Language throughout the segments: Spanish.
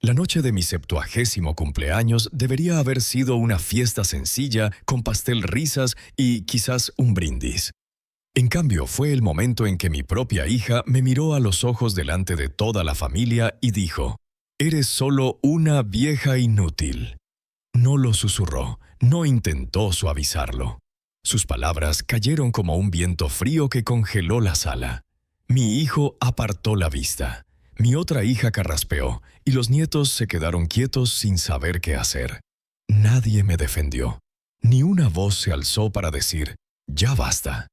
La noche de mi 70º cumpleaños debería haber sido una fiesta sencilla, con pastel, risas y quizás un brindis. En cambio, fue el momento en que mi propia hija me miró a los ojos delante de toda la familia y dijo: «Eres solo una vieja inútil». No lo susurró, no intentó suavizarlo. Sus palabras cayeron como un viento frío que congeló la sala. Mi hijo apartó la vista. Mi otra hija carraspeó, y los nietos se quedaron quietos sin saber qué hacer. Nadie me defendió. Ni una voz se alzó para decir: «Ya basta».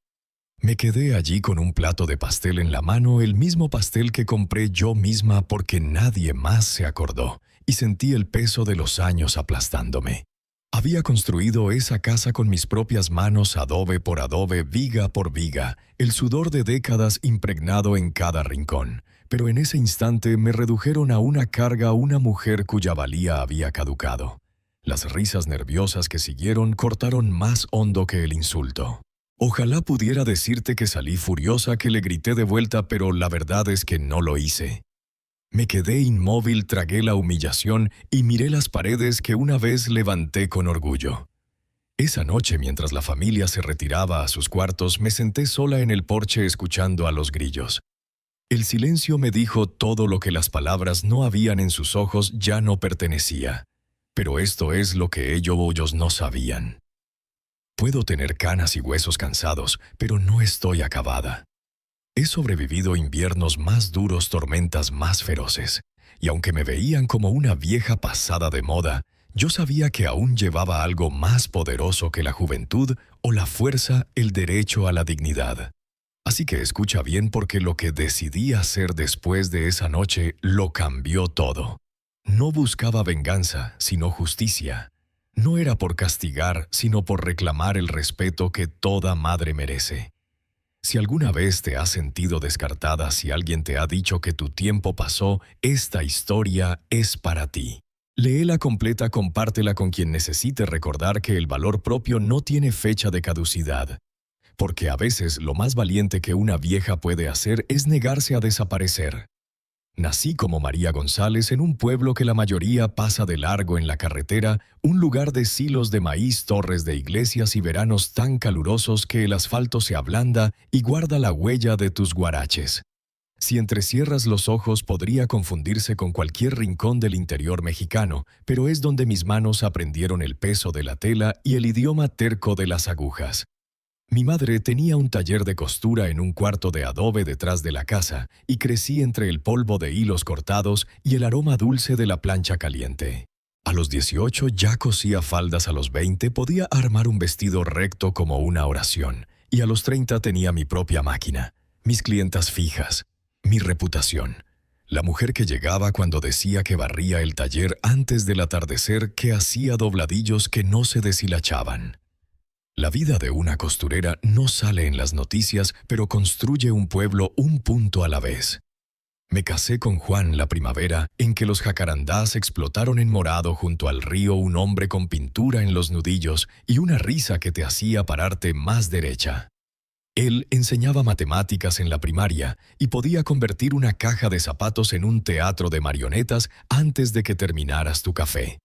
Me quedé allí con un plato de pastel en la mano, el mismo pastel que compré yo misma porque nadie más se acordó, y sentí el peso de los años aplastándome. Había construido esa casa con mis propias manos, adobe por adobe, viga por viga, el sudor de décadas impregnado en cada rincón. Pero en ese instante me redujeron a una carga una mujer cuya valía había caducado. Las risas nerviosas que siguieron cortaron más hondo que el insulto. Ojalá pudiera decirte que salí furiosa, que le grité de vuelta, pero la verdad es que no lo hice. Me quedé inmóvil, tragué la humillación y miré las paredes que una vez levanté con orgullo. Esa noche, mientras la familia se retiraba a sus cuartos, me senté sola en el porche escuchando a los grillos. El silencio me dijo todo lo que las palabras no habían en sus ojos, ya no pertenecía. Pero esto es lo que ellos no sabían. Puedo tener canas y huesos cansados, pero no estoy acabada. He sobrevivido inviernos más duros, tormentas más feroces, y aunque me veían como una vieja pasada de moda, yo sabía que aún llevaba algo más poderoso que la juventud o la fuerza, el derecho a la dignidad. Así que escucha bien, porque lo que decidí hacer después de esa noche lo cambió todo. No buscaba venganza, sino justicia. No era por castigar, sino por reclamar el respeto que toda madre merece. Si alguna vez te has sentido descartada, si alguien te ha dicho que tu tiempo pasó, esta historia es para ti. Léela completa, compártela con quien necesite recordar que el valor propio no tiene fecha de caducidad. Porque a veces lo más valiente que una vieja puede hacer es negarse a desaparecer. Nací como María González en un pueblo que la mayoría pasa de largo en la carretera, un lugar de silos de maíz, torres de iglesias y veranos tan calurosos que el asfalto se ablanda y guarda la huella de tus guaraches. Si entrecierras los ojos podría confundirse con cualquier rincón del interior mexicano, pero es donde mis manos aprendieron el peso de la tela y el idioma terco de las agujas. Mi madre tenía un taller de costura en un cuarto de adobe detrás de la casa, y crecí entre el polvo de hilos cortados y el aroma dulce de la plancha caliente. A los 18 ya cosía faldas, a los 20 podía armar un vestido recto como una oración, y a los 30 tenía mi propia máquina, mis clientas fijas, mi reputación. La mujer que llegaba cuando decía que barría el taller antes del atardecer, que hacía dobladillos que no se deshilachaban. La vida de una costurera no sale en las noticias, pero construye un pueblo un punto a la vez. Me casé con Juan la primavera en que los jacarandás explotaron en morado junto al río, un hombre con pintura en los nudillos y una risa que te hacía pararte más derecha. Él enseñaba matemáticas en la primaria y podía convertir una caja de zapatos en un teatro de marionetas antes de que terminaras tu café.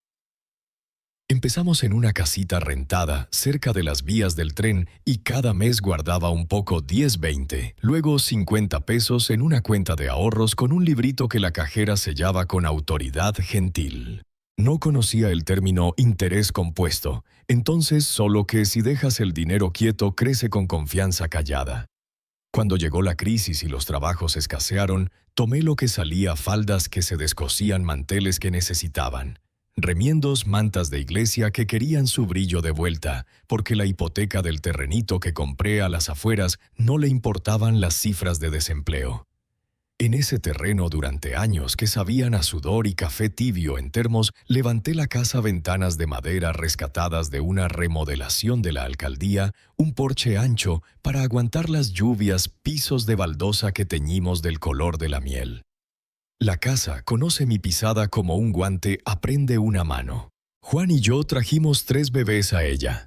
Empezamos en una casita rentada cerca de las vías del tren y cada mes guardaba un poco, 10, 20, luego 50 pesos en una cuenta de ahorros con un librito que la cajera sellaba con autoridad gentil. No conocía el término interés compuesto, entonces solo que si dejas el dinero quieto crece con confianza callada. Cuando llegó la crisis y los trabajos escasearon, tomé lo que salía: faldas que se descosían, manteles que necesitaban. Remiendos, mantas de iglesia que querían su brillo de vuelta, porque la hipoteca del terrenito que compré a las afueras no le importaban las cifras de desempleo. En ese terreno durante años que sabían a sudor y café tibio en termos, levanté la casa, ventanas de madera rescatadas de una remodelación de la alcaldía, un porche ancho para aguantar las lluvias, pisos de baldosa que teñimos del color de la miel. La casa conoce mi pisada como un guante, aprende una mano. Juan y yo trajimos 3 bebés a ella.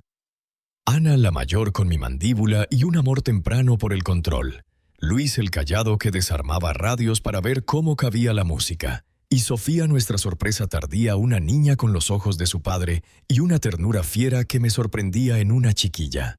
Ana, la mayor, con mi mandíbula y un amor temprano por el control. Luis, el callado que desarmaba radios para ver cómo cabía la música. Y Sofía, nuestra sorpresa tardía, una niña con los ojos de su padre y una ternura fiera que me sorprendía en una chiquilla.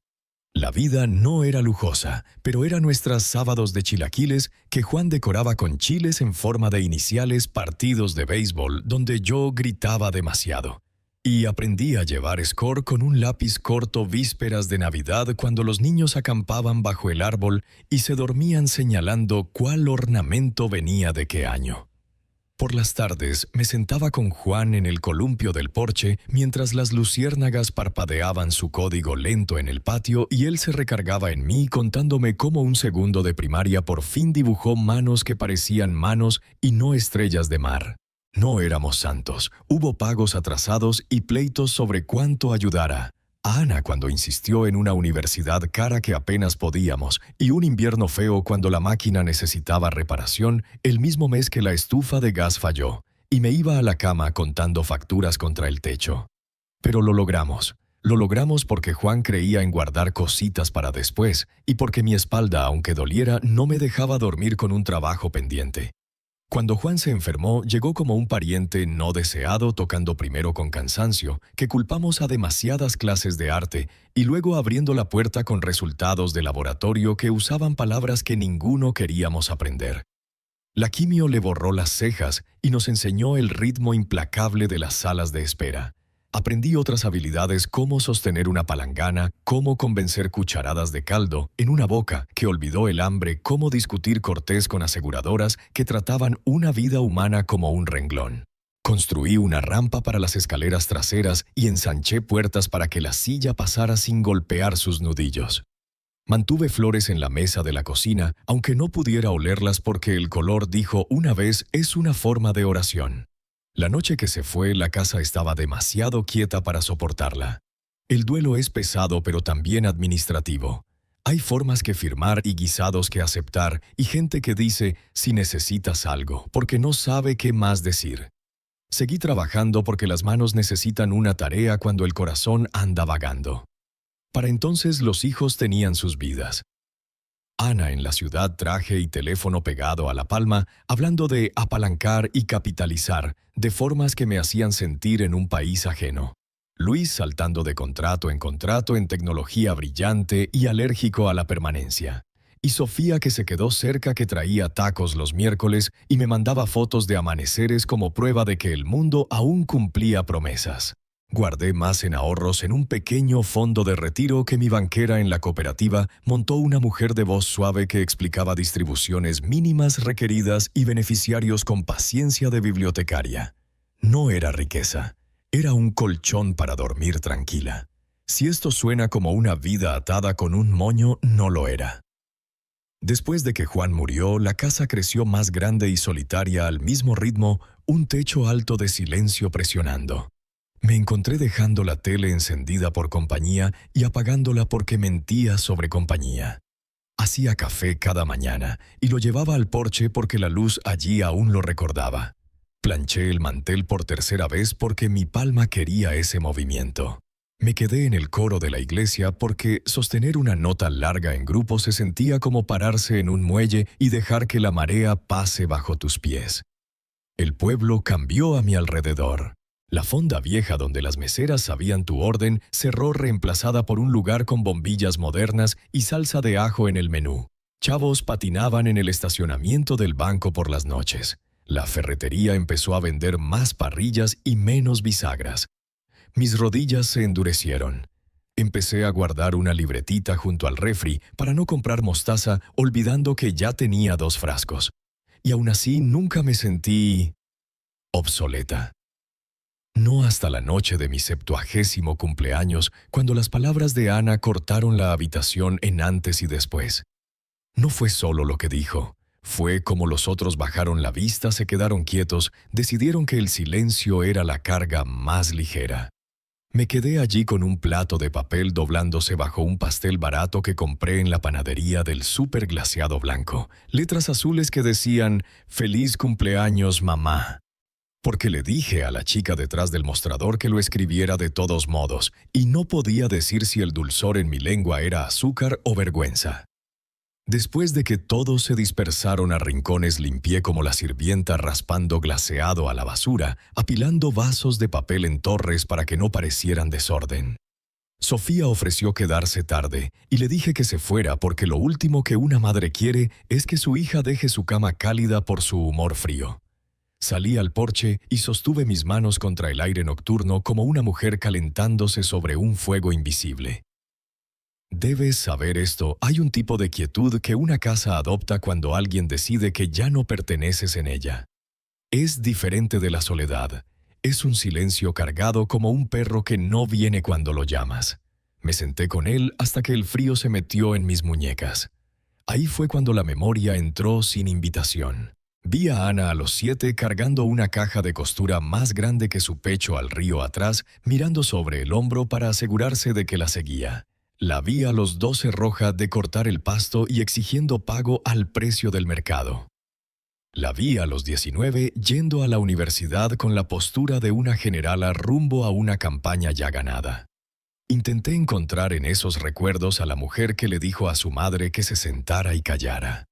La vida no era lujosa, pero eran nuestros sábados de chilaquiles que Juan decoraba con chiles en forma de iniciales, partidos de béisbol donde yo gritaba demasiado. Y aprendí a llevar score con un lápiz corto vísperas de Navidad cuando los niños acampaban bajo el árbol y se dormían señalando cuál ornamento venía de qué año. Por las tardes me sentaba con Juan en el columpio del porche mientras las luciérnagas parpadeaban su código lento en el patio y él se recargaba en mí contándome cómo un segundo de primaria por fin dibujó manos que parecían manos y no estrellas de mar. No éramos santos, hubo pagos atrasados y pleitos sobre cuánto ayudara. A Ana cuando insistió en una universidad cara que apenas podíamos y un invierno feo cuando la máquina necesitaba reparación el mismo mes que la estufa de gas falló y me iba a la cama contando facturas contra el techo. Pero lo logramos. Lo logramos porque Juan creía en guardar cositas para después y porque mi espalda, aunque doliera, no me dejaba dormir con un trabajo pendiente. Cuando Juan se enfermó, llegó como un pariente no deseado, tocando primero con cansancio, que culpamos a demasiadas clases de arte, y luego abriendo la puerta con resultados de laboratorio que usaban palabras que ninguno queríamos aprender. La quimio le borró las cejas y nos enseñó el ritmo implacable de las salas de espera. Aprendí otras habilidades, cómo sostener una palangana, cómo convencer cucharadas de caldo en una boca que olvidó el hambre, cómo discutir cortés con aseguradoras que trataban una vida humana como un renglón. Construí una rampa para las escaleras traseras y ensanché puertas para que la silla pasara sin golpear sus nudillos. Mantuve flores en la mesa de la cocina, aunque no pudiera olerlas porque el color, dijo una vez, es una forma de oración. La noche que se fue, la casa estaba demasiado quieta para soportarla. El duelo es pesado pero también administrativo. Hay formas que firmar y guisados que aceptar y gente que dice si necesitas algo, porque no sabe qué más decir. Seguí trabajando porque las manos necesitan una tarea cuando el corazón anda vagando. Para entonces los hijos tenían sus vidas. Ana en la ciudad, traje y teléfono pegado a la palma, hablando de apalancar y capitalizar, de formas que me hacían sentir en un país ajeno. Luis saltando de contrato en tecnología brillante y alérgico a la permanencia. Y Sofía que se quedó cerca, que traía tacos los miércoles y me mandaba fotos de amaneceres como prueba de que el mundo aún cumplía promesas. Guardé más en ahorros en un pequeño fondo de retiro que mi banquera en la cooperativa montó una mujer de voz suave que explicaba distribuciones mínimas requeridas y beneficiarios con paciencia de bibliotecaria. No era riqueza, era un colchón para dormir tranquila. Si esto suena como una vida atada con un moño, no lo era. Después de que Juan murió, la casa creció más grande y solitaria al mismo ritmo, un techo alto de silencio presionando. Me encontré dejando la tele encendida por compañía y apagándola porque mentía sobre compañía. Hacía café cada mañana y lo llevaba al porche porque la luz allí aún lo recordaba. Planché el mantel por tercera vez porque mi palma quería ese movimiento. Me quedé en el coro de la iglesia porque sostener una nota larga en grupo se sentía como pararse en un muelle y dejar que la marea pase bajo tus pies. El pueblo cambió a mi alrededor. La fonda vieja donde las meseras sabían tu orden cerró, reemplazada por un lugar con bombillas modernas y salsa de ajo en el menú. Chavos patinaban en el estacionamiento del banco por las noches. La ferretería empezó a vender más parrillas y menos bisagras. Mis rodillas se endurecieron. Empecé a guardar una libretita junto al refri para no comprar mostaza, olvidando que ya tenía 2 frascos. Y aún así nunca me sentí obsoleta. No hasta la noche de mi 70º cumpleaños, cuando las palabras de Ana cortaron la habitación en antes y después. No fue solo lo que dijo, fue como los otros bajaron la vista, se quedaron quietos, decidieron que el silencio era la carga más ligera. Me quedé allí con un plato de papel doblándose bajo un pastel barato que compré en la panadería del súper glaseado blanco, letras azules que decían «Feliz cumpleaños, mamá». Porque le dije a la chica detrás del mostrador que lo escribiera de todos modos, y no podía decir si el dulzor en mi lengua era azúcar o vergüenza. Después de que todos se dispersaron a rincones, limpié como la sirvienta raspando glaseado a la basura, apilando vasos de papel en torres para que no parecieran desorden. Sofía ofreció quedarse tarde y le dije que se fuera porque lo último que una madre quiere es que su hija deje su cama cálida por su humor frío. Salí al porche y sostuve mis manos contra el aire nocturno como una mujer calentándose sobre un fuego invisible. Debes saber esto, hay un tipo de quietud que una casa adopta cuando alguien decide que ya no perteneces en ella. Es diferente de la soledad. Es un silencio cargado como un perro que no viene cuando lo llamas. Me senté con él hasta que el frío se metió en mis muñecas. Ahí fue cuando la memoria entró sin invitación. Vi a Ana a los 7 cargando una caja de costura más grande que su pecho al río atrás, mirando sobre el hombro para asegurarse de que la seguía. La vi a los 12 roja de cortar el pasto y exigiendo pago al precio del mercado. La vi a los 19 yendo a la universidad con la postura de una generala rumbo a una campaña ya ganada. Intenté encontrar en esos recuerdos a la mujer que le dijo a su madre que se sentara y callara.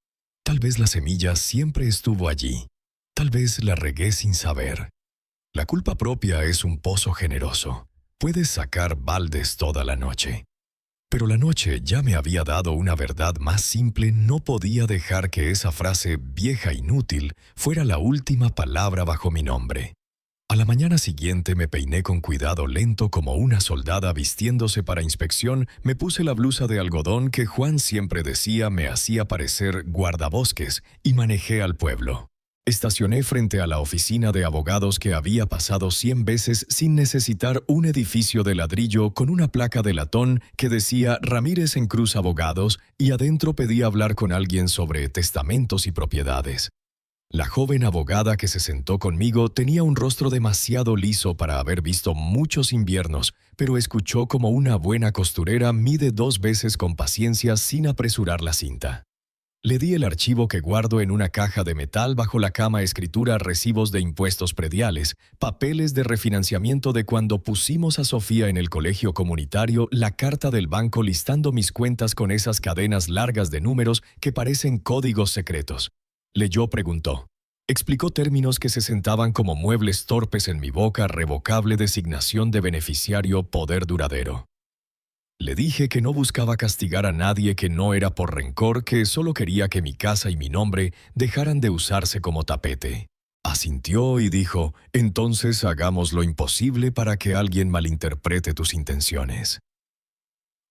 Tal vez la semilla siempre estuvo allí. Tal vez la regué sin saber. La culpa propia es un pozo generoso. Puedes sacar baldes toda la noche. Pero la noche ya me había dado una verdad más simple, no podía dejar que esa frase vieja inútil fuera la última palabra bajo mi nombre. A la mañana siguiente me peiné con cuidado lento como una soldada vistiéndose para inspección, me puse la blusa de algodón que Juan siempre decía me hacía parecer guardabosques y manejé al pueblo. Estacioné frente a la oficina de abogados que había pasado 100 veces sin necesitar un edificio de ladrillo con una placa de latón que decía Ramírez en Cruz Abogados y adentro pedía hablar con alguien sobre testamentos y propiedades. La joven abogada que se sentó conmigo tenía un rostro demasiado liso para haber visto muchos inviernos, pero escuchó como una buena costurera mide 2 veces con paciencia sin apresurar la cinta. Le di el archivo que guardo en una caja de metal bajo la cama, escritura, recibos de impuestos prediales, papeles de refinanciamiento de cuando pusimos a Sofía en el colegio comunitario, la carta del banco listando mis cuentas con esas cadenas largas de números que parecen códigos secretos. Leyó, preguntó. Explicó términos que se sentaban como muebles torpes en mi boca, revocable designación de beneficiario, poder duradero. Le dije que no buscaba castigar a nadie, que no era por rencor, que solo quería que mi casa y mi nombre dejaran de usarse como tapete. Asintió y dijo, entonces hagamos lo imposible para que alguien malinterprete tus intenciones.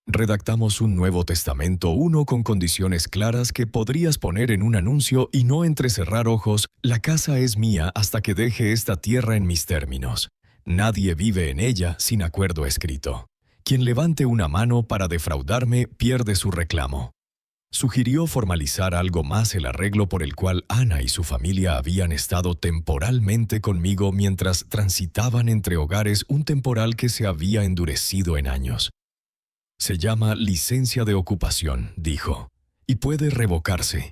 Redactamos un Nuevo Testamento, uno con condiciones claras que podrías poner en un anuncio y no entrecerrar ojos, la casa es mía hasta que deje esta tierra en mis términos. Nadie vive en ella sin acuerdo escrito. Quien levante una mano para defraudarme pierde su reclamo. Sugirió formalizar algo más el arreglo por el cual Ana y su familia habían estado temporalmente conmigo mientras transitaban entre hogares, un temporal que se había endurecido en años. Se llama licencia de ocupación, dijo, y puede revocarse.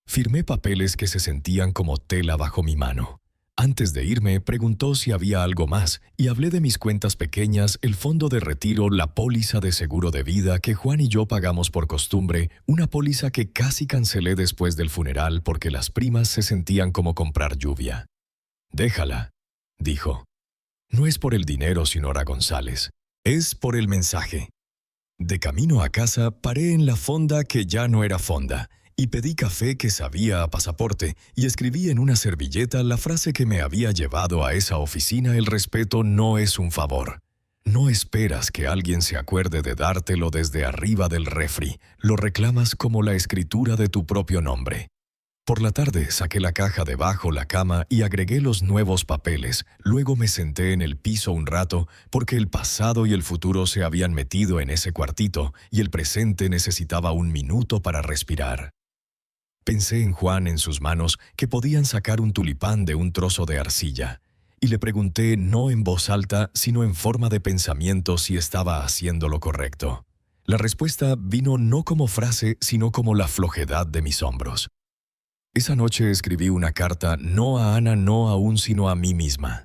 Firmé papeles que se sentían como tela bajo mi mano. Antes de irme, preguntó si había algo más, y hablé de mis cuentas pequeñas, el fondo de retiro, la póliza de seguro de vida que Juan y yo pagamos por costumbre, una póliza que casi cancelé después del funeral porque las primas se sentían como comprar lluvia. Déjala, dijo. No es por el dinero, señora González, es por el mensaje. De camino a casa, paré en la fonda que ya no era fonda, y pedí café que sabía a pasaporte, y escribí en una servilleta la frase que me había llevado a esa oficina: el respeto no es un favor. No esperas que alguien se acuerde de dártelo desde arriba del refri, lo reclamas como la escritura de tu propio nombre. Por la tarde saqué la caja de bajo la cama y agregué los nuevos papeles. Luego me senté en el piso un rato porque el pasado y el futuro se habían metido en ese cuartito y el presente necesitaba un minuto para respirar. Pensé en Juan, en sus manos, que podían sacar un tulipán de un trozo de arcilla, y le pregunté no en voz alta, sino en forma de pensamiento si estaba haciendo lo correcto. La respuesta vino no como frase, sino como la flojedad de mis hombros. Esa noche escribí una carta no a Ana, no aún, sino a mí misma.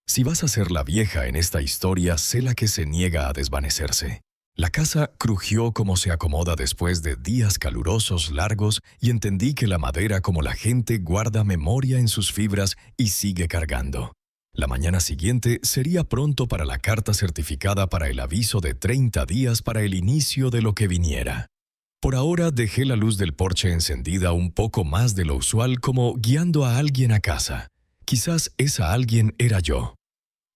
Si vas a ser la vieja en esta historia, sé la que se niega a desvanecerse. La casa crujió como se acomoda después de días calurosos largos y entendí que la madera como la gente guarda memoria en sus fibras y sigue cargando. La mañana siguiente sería pronto para la carta certificada para el aviso de 30 días para el inicio de lo que viniera. Por ahora dejé la luz del porche encendida un poco más de lo usual como guiando a alguien a casa. Quizás esa alguien era yo.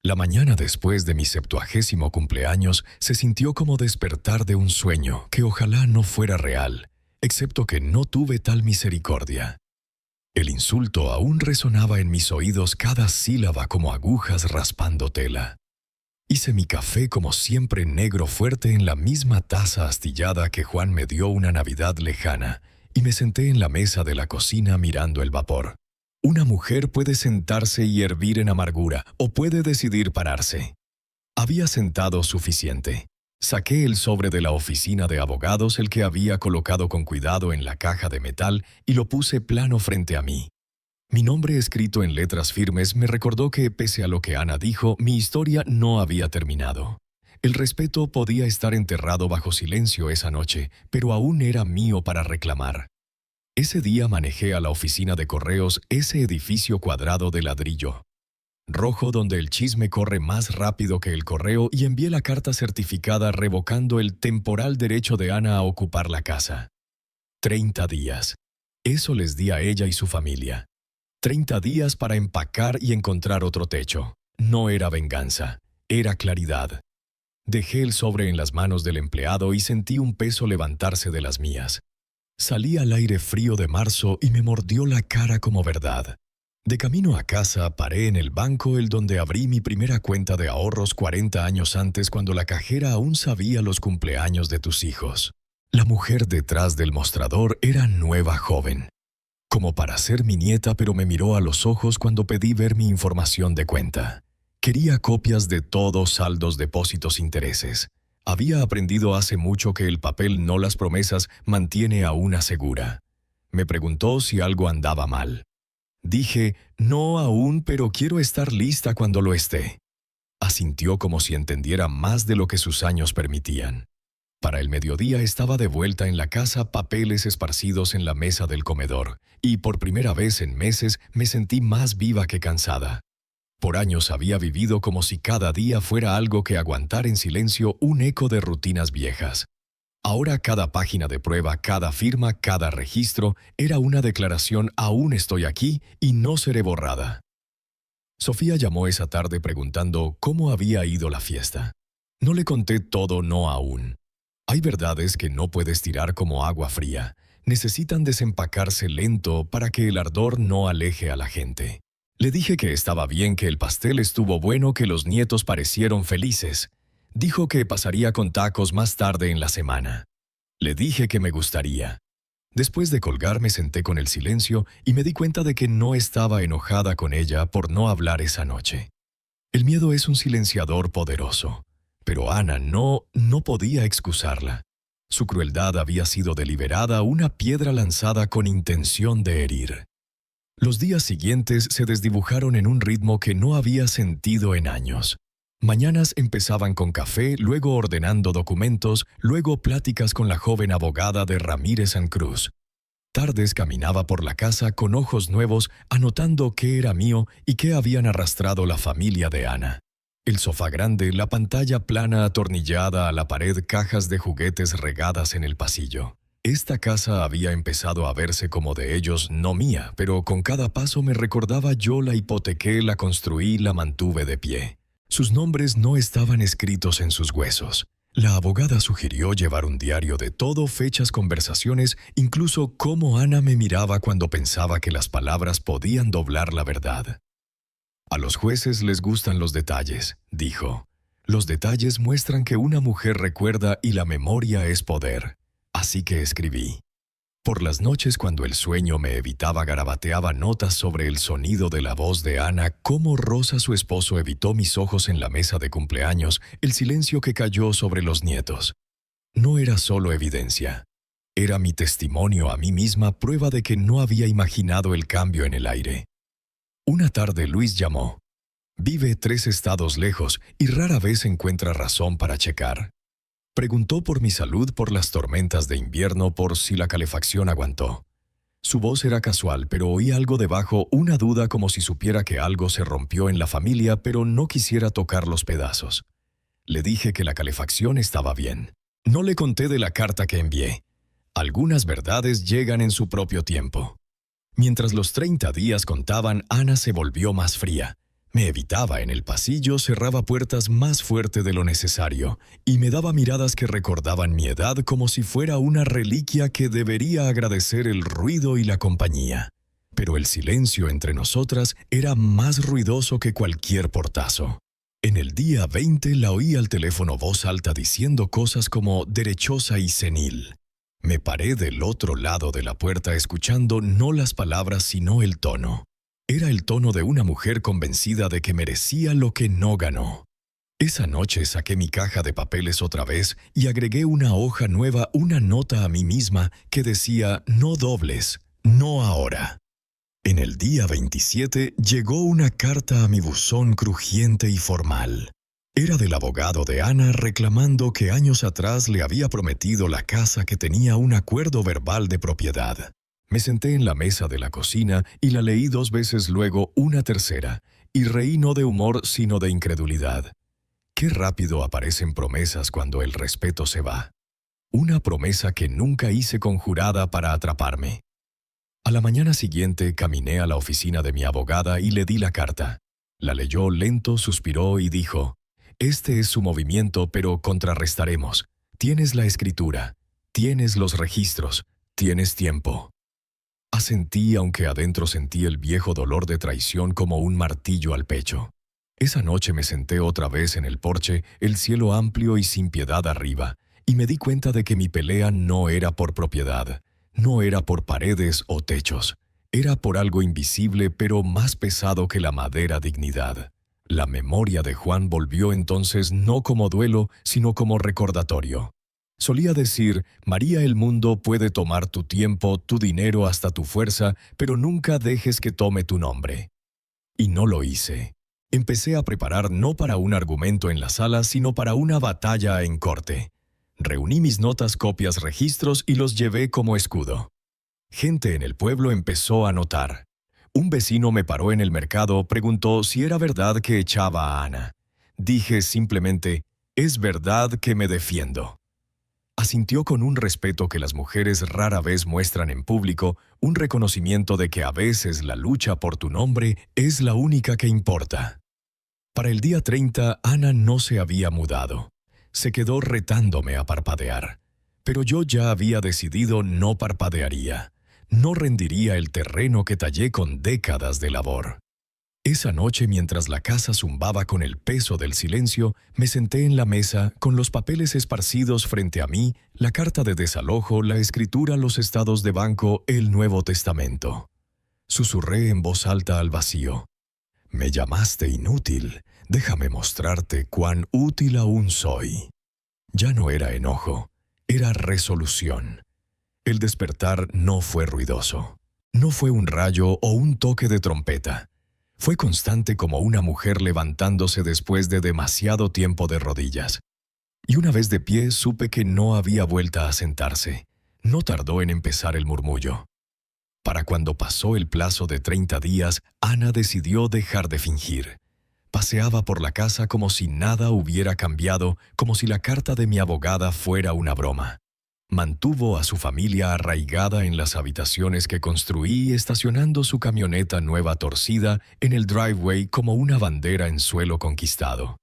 La mañana después de mi 70º cumpleaños se sintió como despertar de un sueño que ojalá no fuera real, excepto que no tuve tal misericordia. El insulto aún resonaba en mis oídos cada sílaba como agujas raspando tela. Hice mi café como siempre negro fuerte en la misma taza astillada que Juan me dio una Navidad lejana y me senté en la mesa de la cocina mirando el vapor. Una mujer puede sentarse y hervir en amargura o puede decidir pararse. Había sentado suficiente. Saqué el sobre de la oficina de abogados, el que había colocado con cuidado en la caja de metal, y lo puse plano frente a mí. Mi nombre escrito en letras firmes me recordó que, pese a lo que Ana dijo, mi historia no había terminado. El respeto podía estar enterrado bajo silencio esa noche, pero aún era mío para reclamar. Ese día manejé a la oficina de correos, ese edificio cuadrado de ladrillo rojo donde el chisme corre más rápido que el correo, y envié la carta certificada revocando el temporal derecho de Ana a ocupar la casa. 30 días. Eso les di a ella y su familia. 30 días para empacar y encontrar otro techo. No era venganza, era claridad. Dejé el sobre en las manos del empleado y sentí un peso levantarse de las mías. Salí al aire frío de marzo y me mordió la cara como verdad. De camino a casa, paré en el banco donde abrí mi primera cuenta de ahorros 40 años antes, cuando la cajera aún sabía los cumpleaños de tus hijos. La mujer detrás del mostrador era nueva joven. Como para ser mi nieta, pero me miró a los ojos cuando pedí ver mi información de cuenta. Quería copias de todos, saldos, depósitos, intereses. Había aprendido hace mucho que el papel, no las promesas, mantiene a una segura. Me preguntó si algo andaba mal. Dije, no aún, pero quiero estar lista cuando lo esté. Asintió como si entendiera más de lo que sus años permitían. Para el mediodía estaba de vuelta en la casa, papeles esparcidos en la mesa del comedor, y por primera vez en meses me sentí más viva que cansada. Por años había vivido como si cada día fuera algo que aguantar en silencio, un eco de rutinas viejas. Ahora cada página de prueba, cada firma, cada registro, era una declaración: aún estoy aquí y no seré borrada. Sofía llamó esa tarde preguntando cómo había ido la fiesta. No le conté todo, no aún. Hay verdades que no puedes tirar como agua fría. Necesitan desempacarse lento para que el ardor no aleje a la gente. Le dije que estaba bien, que el pastel estuvo bueno, que los nietos parecieron felices. Dijo que pasaría con tacos más tarde en la semana. Le dije que me gustaría. Después de colgar me senté con el silencio y me di cuenta de que no estaba enojada con ella por no hablar esa noche. El miedo es un silenciador poderoso, pero Ana no podía excusarla. Su crueldad había sido deliberada, una piedra lanzada con intención de herir. Los días siguientes se desdibujaron en un ritmo que no había sentido en años. Mañanas empezaban con café, luego ordenando documentos, luego pláticas con la joven abogada de Ramírez San Cruz. Tardes caminaba por la casa con ojos nuevos, anotando qué era mío y qué habían arrastrado la familia de Ana. El sofá grande, la pantalla plana atornillada a la pared, cajas de juguetes regadas en el pasillo. Esta casa había empezado a verse como de ellos, no mía, pero con cada paso me recordaba: yo la hipotequé, la construí, la mantuve de pie. Sus nombres no estaban escritos en sus huesos. La abogada sugirió llevar un diario de todo, fechas, conversaciones, incluso cómo Ana me miraba cuando pensaba que las palabras podían doblar la verdad. A los jueces les gustan los detalles, dijo. Los detalles muestran que una mujer recuerda y la memoria es poder. Así que escribí. Por las noches, cuando el sueño me evitaba, garabateaba notas sobre el sonido de la voz de Ana, cómo Rosa, su esposo, evitó mis ojos en la mesa de cumpleaños, el silencio que cayó sobre los nietos. No era solo evidencia. Era mi testimonio a mí misma, prueba de que no había imaginado el cambio en el aire. Una tarde Luis llamó. Vive 3 estados lejos y rara vez encuentra razón para checar. Preguntó por mi salud por las tormentas de invierno, por si la calefacción aguantó. Su voz era casual, pero oí algo debajo, una duda como si supiera que algo se rompió en la familia, pero no quisiera tocar los pedazos. Le dije que la calefacción estaba bien. No le conté de la carta que envié. Algunas verdades llegan en su propio tiempo. Mientras los 30 días contaban, Ana se volvió más fría. Me evitaba en el pasillo, cerraba puertas más fuerte de lo necesario y me daba miradas que recordaban mi edad como si fuera una reliquia que debería agradecer el ruido y la compañía. Pero el silencio entre nosotras era más ruidoso que cualquier portazo. En el día 20 la oí al teléfono voz alta diciendo cosas como derechosa y senil. Me paré del otro lado de la puerta escuchando no las palabras sino el tono. Era el tono de una mujer convencida de que merecía lo que no ganó. Esa noche saqué mi caja de papeles otra vez y agregué una hoja nueva, una nota a mí misma que decía no dobles, no ahora. En el día 27 llegó una carta a mi buzón crujiente y formal. Era del abogado de Ana reclamando que años atrás le había prometido la casa que tenía un acuerdo verbal de propiedad. Me senté en la mesa de la cocina y la leí 2 veces, luego una tercera, y reí no de humor sino de incredulidad. Qué rápido aparecen promesas cuando el respeto se va. Una promesa que nunca hice conjurada para atraparme. A la mañana siguiente caminé a la oficina de mi abogada y le di la carta. La leyó lento, suspiró y dijo: «Este es su movimiento, pero contrarrestaremos. Tienes la escritura, tienes los registros, tienes tiempo». Asentí, aunque adentro sentí el viejo dolor de traición como un martillo al pecho. Esa noche me senté otra vez en el porche, el cielo amplio y sin piedad arriba, y me di cuenta de que mi pelea no era por propiedad, no era por paredes o techos, era por algo invisible pero más pesado que la madera: dignidad. La memoria de Juan volvió entonces no como duelo, sino como recordatorio. Solía decir: María, el mundo puede tomar tu tiempo, tu dinero, hasta tu fuerza, pero nunca dejes que tome tu nombre. Y no lo hice. Empecé a preparar no para un argumento en la sala, sino para una batalla en corte. Reuní mis notas, copias, registros y los llevé como escudo. Gente en el pueblo empezó a notar. Un vecino me paró en el mercado, preguntó si era verdad que echaba a Ana. Dije simplemente: es verdad que me defiendo. Asintió con un respeto que las mujeres rara vez muestran en público, un reconocimiento de que a veces la lucha por tu nombre es la única que importa. Para el día 30, Ana no se había mudado. Se quedó retándome a parpadear. Pero yo ya había decidido no parpadearía. No rendiría el terreno que tallé con décadas de labor. Esa noche, mientras la casa zumbaba con el peso del silencio, me senté en la mesa, con los papeles esparcidos frente a mí, la carta de desalojo, la escritura, los estados de banco, el Nuevo Testamento. Susurré en voz alta al vacío: «Me llamaste inútil, déjame mostrarte cuán útil aún soy». Ya no era enojo, era resolución. El despertar no fue ruidoso. No fue un rayo o un toque de trompeta. Fue constante como una mujer levantándose después de demasiado tiempo de rodillas. Y una vez de pie supe que no había vuelta a sentarse. No tardó en empezar el murmullo. Para cuando pasó el plazo de 30 días, Ana decidió dejar de fingir. Paseaba por la casa como si nada hubiera cambiado, como si la carta de mi abogada fuera una broma. Mantuvo a su familia arraigada en las habitaciones que construí, estacionando su camioneta nueva torcida en el driveway como una bandera en suelo conquistado.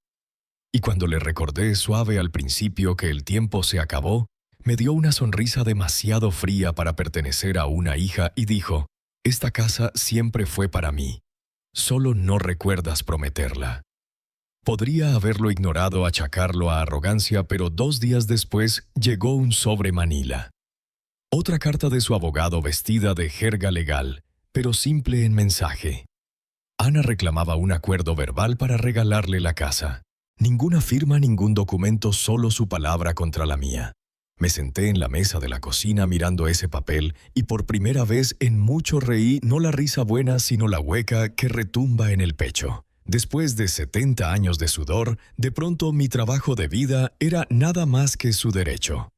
Y cuando le recordé suave al principio que el tiempo se acabó, me dio una sonrisa demasiado fría para pertenecer a una hija y dijo: «Esta casa siempre fue para mí. Solo no recuerdas prometerla». Podría haberlo ignorado, achacarlo a arrogancia, pero 2 días después llegó un sobre Manila. Otra carta de su abogado vestida de jerga legal, pero simple en mensaje. Ana reclamaba un acuerdo verbal para regalarle la casa. Ninguna firma, ningún documento, solo su palabra contra la mía. Me senté en la mesa de la cocina mirando ese papel y por primera vez en mucho reí, no la risa buena, sino la hueca que retumba en el pecho. Después de 70 años de sudor, de pronto mi trabajo de vida era nada más que su derecho.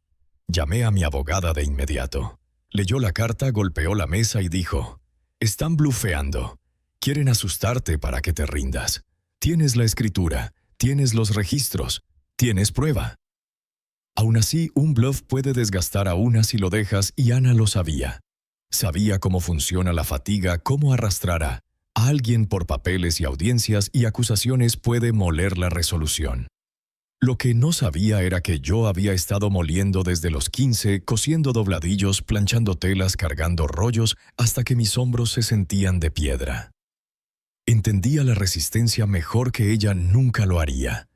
Llamé a mi abogada de inmediato. Leyó la carta, golpeó la mesa y dijo: «Están blufeando. Quieren asustarte para que te rindas. Tienes la escritura, tienes los registros, tienes prueba». Aún así, un bluff puede desgastar a una si lo dejas, y Ana lo sabía. Sabía cómo funciona la fatiga, cómo arrastrar a alguien por papeles y audiencias y acusaciones puede moler la resolución. Lo que no sabía era que yo había estado moliendo desde los 15, cosiendo dobladillos, planchando telas, cargando rollos, hasta que mis hombros se sentían de piedra. Entendía la resistencia mejor que ella nunca lo haría.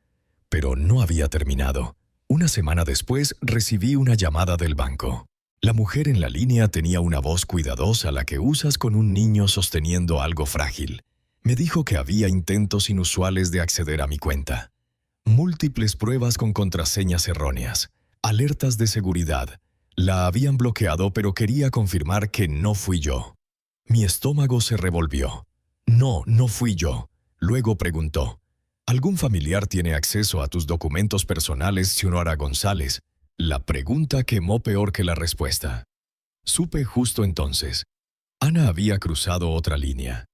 Pero no había terminado. Una semana después recibí una llamada del banco. La mujer en la línea tenía una voz cuidadosa, la que usas con un niño sosteniendo algo frágil. Me dijo que había intentos inusuales de acceder a mi cuenta. Múltiples pruebas con contraseñas erróneas, alertas de seguridad. La habían bloqueado, pero quería confirmar que no fui yo. Mi estómago se revolvió. No, no fui yo. Luego preguntó: ¿algún familiar tiene acceso a tus documentos personales, señora González? La pregunta quemó peor que la respuesta. Supe justo entonces. Ana había cruzado otra línea.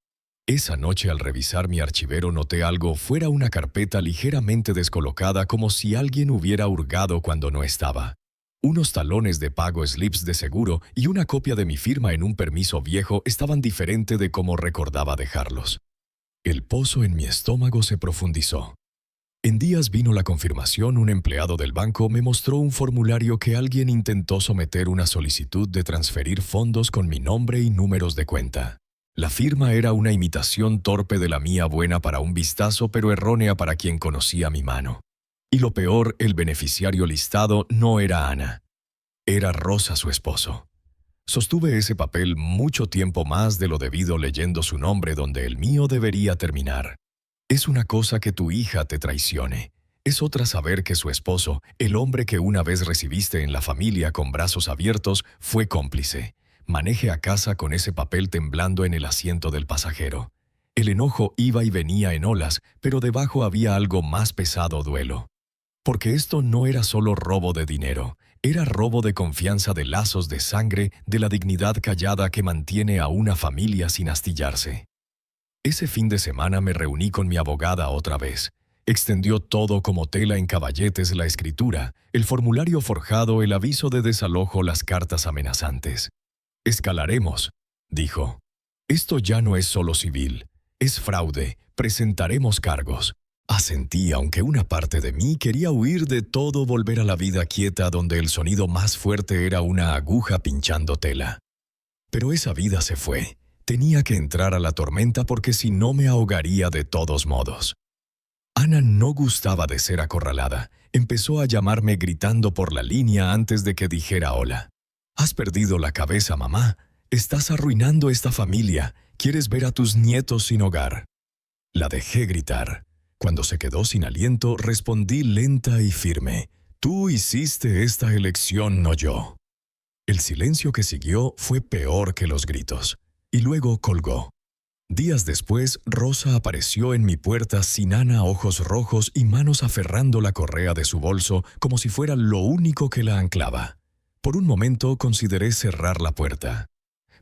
Esa noche, al revisar mi archivero, noté algo fuera una carpeta ligeramente descolocada, como si alguien hubiera hurgado cuando no estaba. Unos talones de pago, slips de seguro y una copia de mi firma en un permiso viejo estaban diferente de como recordaba dejarlos. El pozo en mi estómago se profundizó. En días vino la confirmación. Un empleado del banco me mostró un formulario que alguien intentó someter una solicitud de transferir fondos con mi nombre y números de cuenta. La firma era una imitación torpe de la mía, buena para un vistazo, pero errónea para quien conocía mi mano. Y lo peor, el beneficiario listado no era Ana. Era Rosa, su esposo. Sostuve ese papel mucho tiempo más de lo debido, leyendo su nombre donde el mío debería terminar. Es una cosa que tu hija te traicione. Es otra saber que su esposo, el hombre que una vez recibiste en la familia con brazos abiertos, fue cómplice. Manejé a casa con ese papel temblando en el asiento del pasajero. El enojo iba y venía en olas, pero debajo había algo más pesado: duelo. Porque esto no era solo robo de dinero, era robo de confianza, de lazos de sangre, de la dignidad callada que mantiene a una familia sin astillarse. Ese fin de semana me reuní con mi abogada otra vez. Extendió todo como tela en caballetes: la escritura, el formulario forjado, el aviso de desalojo, las cartas amenazantes. «Escalaremos», dijo. «Esto ya no es solo civil, es fraude, presentaremos cargos». Asentí, aunque una parte de mí quería huir de todo, volver a la vida quieta donde el sonido más fuerte era una aguja pinchando tela. Pero esa vida se fue. Tenía que entrar a la tormenta porque si no me ahogaría de todos modos. Ana no gustaba de ser acorralada. Empezó a llamarme gritando por la línea antes de que dijera hola. «Has perdido la cabeza, mamá. Estás arruinando esta familia. ¿Quieres ver a tus nietos sin hogar?» La dejé gritar. Cuando se quedó sin aliento, respondí lenta y firme: «Tú hiciste esta elección, no yo». El silencio que siguió fue peor que los gritos. Y luego colgó. Días después, Rosa apareció en mi puerta sin Ana, ojos rojos y manos aferrando la correa de su bolso como si fuera lo único que la anclaba. Por un momento consideré cerrar la puerta,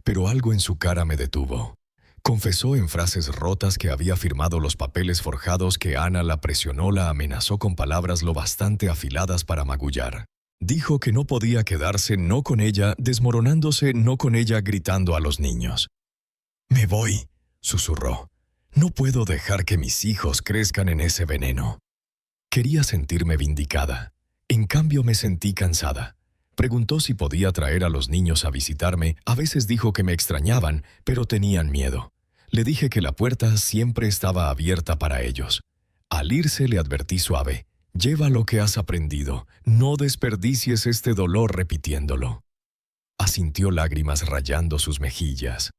pero algo en su cara me detuvo. Confesó en frases rotas que había firmado los papeles forjados, que Ana la presionó, la amenazó con palabras lo bastante afiladas para magullar. Dijo que no podía quedarse, no con ella, desmoronándose, no con ella, gritando a los niños. «Me voy», susurró. «No puedo dejar que mis hijos crezcan en ese veneno». Quería sentirme vindicada. En cambio me sentí cansada. Preguntó si podía traer a los niños a visitarme. A veces dijo que me extrañaban, pero tenían miedo. Le dije que la puerta siempre estaba abierta para ellos. Al irse le advertí suave: «Lleva lo que has aprendido. No desperdicies este dolor repitiéndolo». Asintió, lágrimas rayando sus mejillas.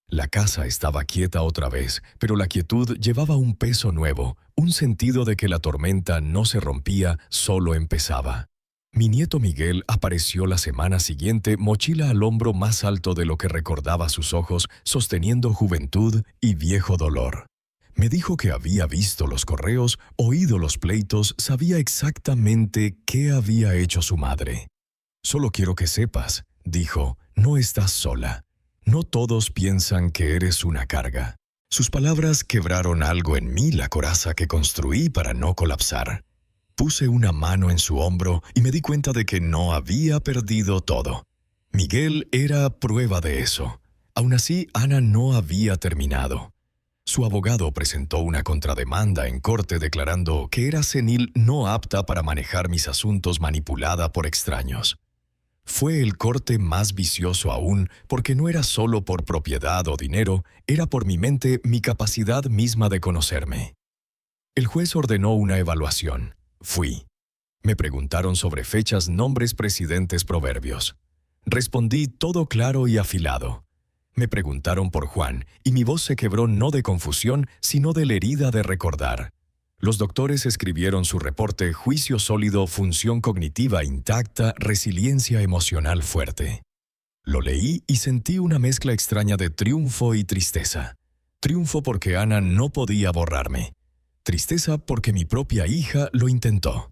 La casa estaba quieta otra vez, pero la quietud llevaba un peso nuevo, un sentido de que la tormenta no se rompía, solo empezaba. Mi nieto Miguel apareció la semana siguiente, mochila al hombro más alto de lo que recordaba sus ojos, sosteniendo juventud y viejo dolor. Me dijo que había visto los correos, oído los pleitos, sabía exactamente qué había hecho su madre. «Solo quiero que sepas», dijo, «no estás sola. No todos piensan que eres una carga». Sus palabras quebraron algo en mí, la coraza que construí para no colapsar. Puse una mano en su hombro y me di cuenta de que no había perdido todo. Miguel era prueba de eso. Aún así, Ana no había terminado. Su abogado presentó una contrademanda en corte declarando que era senil, no apta para manejar mis asuntos, manipulada por extraños. Fue el corte más vicioso aún, porque no era solo por propiedad o dinero, era por mi mente, mi capacidad misma de conocerme. El juez ordenó una evaluación. Fui. Me preguntaron sobre fechas, nombres, presidentes, proverbios. Respondí todo claro y afilado. Me preguntaron por Juan, y mi voz se quebró no de confusión, sino de la herida de recordar. Los doctores escribieron su reporte: juicio sólido, función cognitiva intacta, resiliencia emocional fuerte. Lo leí y sentí una mezcla extraña de triunfo y tristeza. Triunfo porque Ana no podía borrarme. Tristeza porque mi propia hija lo intentó.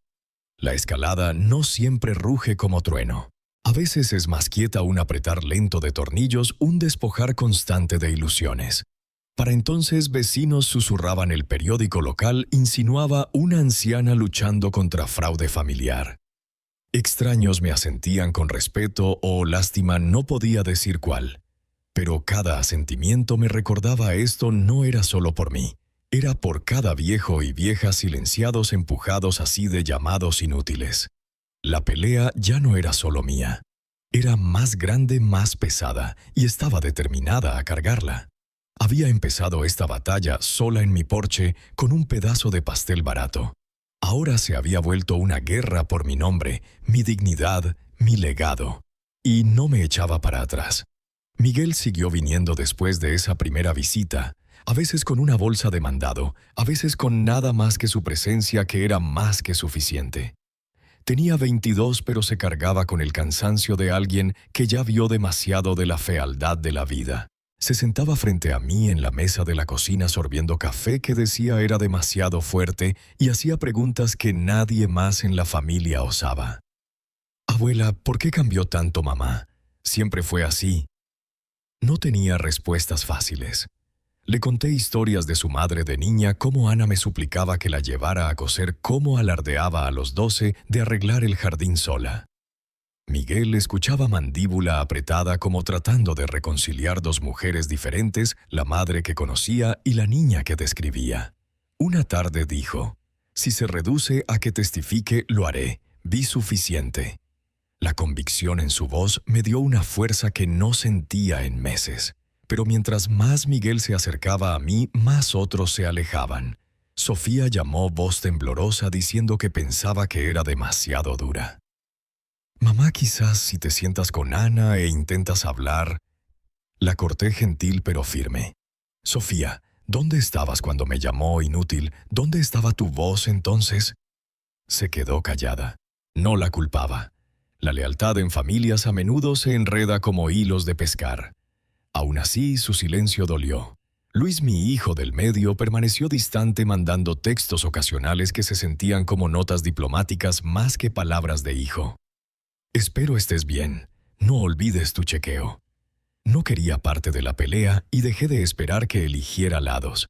La escalada no siempre ruge como trueno. A veces es más quieta un apretar lento de tornillos, un despojar constante de ilusiones. Para entonces, vecinos susurraban, el periódico local insinuaba una anciana luchando contra fraude familiar. Extraños me asentían con respeto o lástima, no podía decir cuál. Pero cada asentimiento me recordaba esto no era solo por mí. Era por cada viejo y vieja silenciados, empujados así de llamados inútiles. La pelea ya no era solo mía. Era más grande, más pesada, y estaba determinada a cargarla. Había empezado esta batalla sola en mi porche con un pedazo de pastel barato. Ahora se había vuelto una guerra por mi nombre, mi dignidad, mi legado. Y no me echaba para atrás. Miguel siguió viniendo después de esa primera visita, a veces con una bolsa de mandado, a veces con nada más que su presencia, que era más que suficiente. Tenía 22, pero se cargaba con el cansancio de alguien que ya vio demasiado de la fealdad de la vida. Se sentaba frente a mí en la mesa de la cocina sorbiendo café que decía era demasiado fuerte y hacía preguntas que nadie más en la familia osaba. «Abuela, ¿por qué cambió tanto mamá? Siempre fue así». No tenía respuestas fáciles. Le conté historias de su madre de niña, cómo Ana me suplicaba que la llevara a coser, cómo alardeaba a los 12 de arreglar el jardín sola. Miguel escuchaba mandíbula apretada, como tratando de reconciliar dos mujeres diferentes, la madre que conocía y la niña que describía. Una tarde dijo: «Si se reduce a que testifique, lo haré. Vi suficiente». La convicción en su voz me dio una fuerza que no sentía en meses. Pero mientras más Miguel se acercaba a mí, más otros se alejaban. Sofía llamó voz temblorosa diciendo que pensaba que era demasiado dura. «Mamá, quizás si te sientas con Ana e intentas hablar». La corté gentil pero firme. «Sofía, ¿dónde estabas cuando me llamó inútil? ¿Dónde estaba tu voz entonces?» Se quedó callada. No la culpaba. La lealtad en familias a menudo se enreda como hilos de pescar. Aún así, su silencio dolió. Luis, mi hijo del medio, permaneció distante mandando textos ocasionales que se sentían como notas diplomáticas más que palabras de hijo. «Espero estés bien. No olvides tu chequeo». No quería parte de la pelea y dejé de esperar que eligiera lados.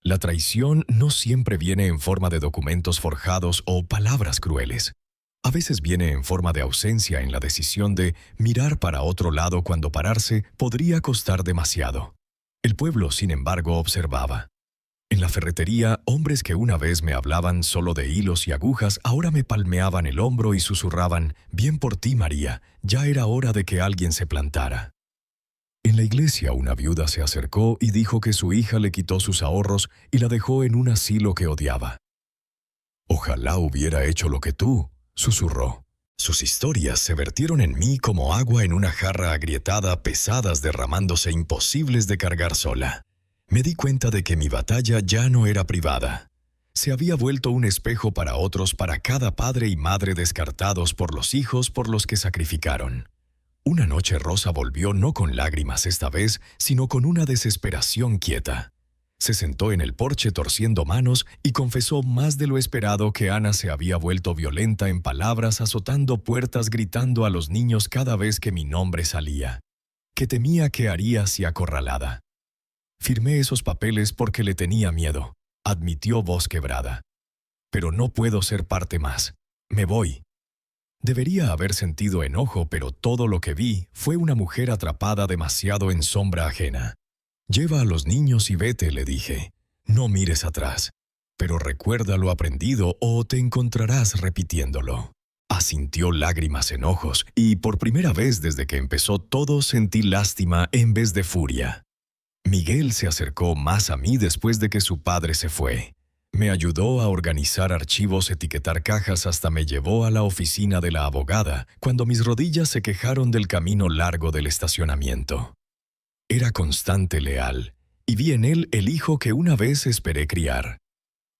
La traición no siempre viene en forma de documentos forjados o palabras crueles. A veces viene en forma de ausencia en la decisión de mirar para otro lado cuando pararse podría costar demasiado. El pueblo, sin embargo, observaba. En la ferretería, hombres que una vez me hablaban solo de hilos y agujas, ahora me palmeaban el hombro y susurraban: «Bien por ti, María, ya era hora de que alguien se plantara». En la iglesia, una viuda se acercó y dijo que su hija le quitó sus ahorros y la dejó en un asilo que odiaba. «Ojalá hubiera hecho lo que tú», susurró. Sus historias se vertieron en mí como agua en una jarra agrietada, pesadas, derramándose, imposibles de cargar sola. Me di cuenta de que mi batalla ya no era privada. Se había vuelto un espejo para otros, para cada padre y madre descartados por los hijos por los que sacrificaron. Una noche Rosa volvió no con lágrimas esta vez, sino con una desesperación quieta. Se sentó en el porche torciendo manos y confesó más de lo esperado que Ana se había vuelto violenta en palabras, azotando puertas, gritando a los niños cada vez que mi nombre salía, que temía que haría si acorralada. Firmé esos papeles porque le tenía miedo, admitió voz quebrada. Pero no puedo ser parte más. Me voy. Debería haber sentido enojo, pero todo lo que vi fue una mujer atrapada demasiado en sombra ajena. «Lleva a los niños y vete», le dije. «No mires atrás. Pero recuerda lo aprendido o te encontrarás repitiéndolo». Asintió, lágrimas en ojos, y por primera vez desde que empezó todo sentí lástima en vez de furia. Miguel se acercó más a mí después de que su padre se fue. Me ayudó a organizar archivos, etiquetar cajas, hasta me llevó a la oficina de la abogada cuando mis rodillas se quejaron del camino largo del estacionamiento. Era constante, leal, y vi en él el hijo que una vez esperé criar.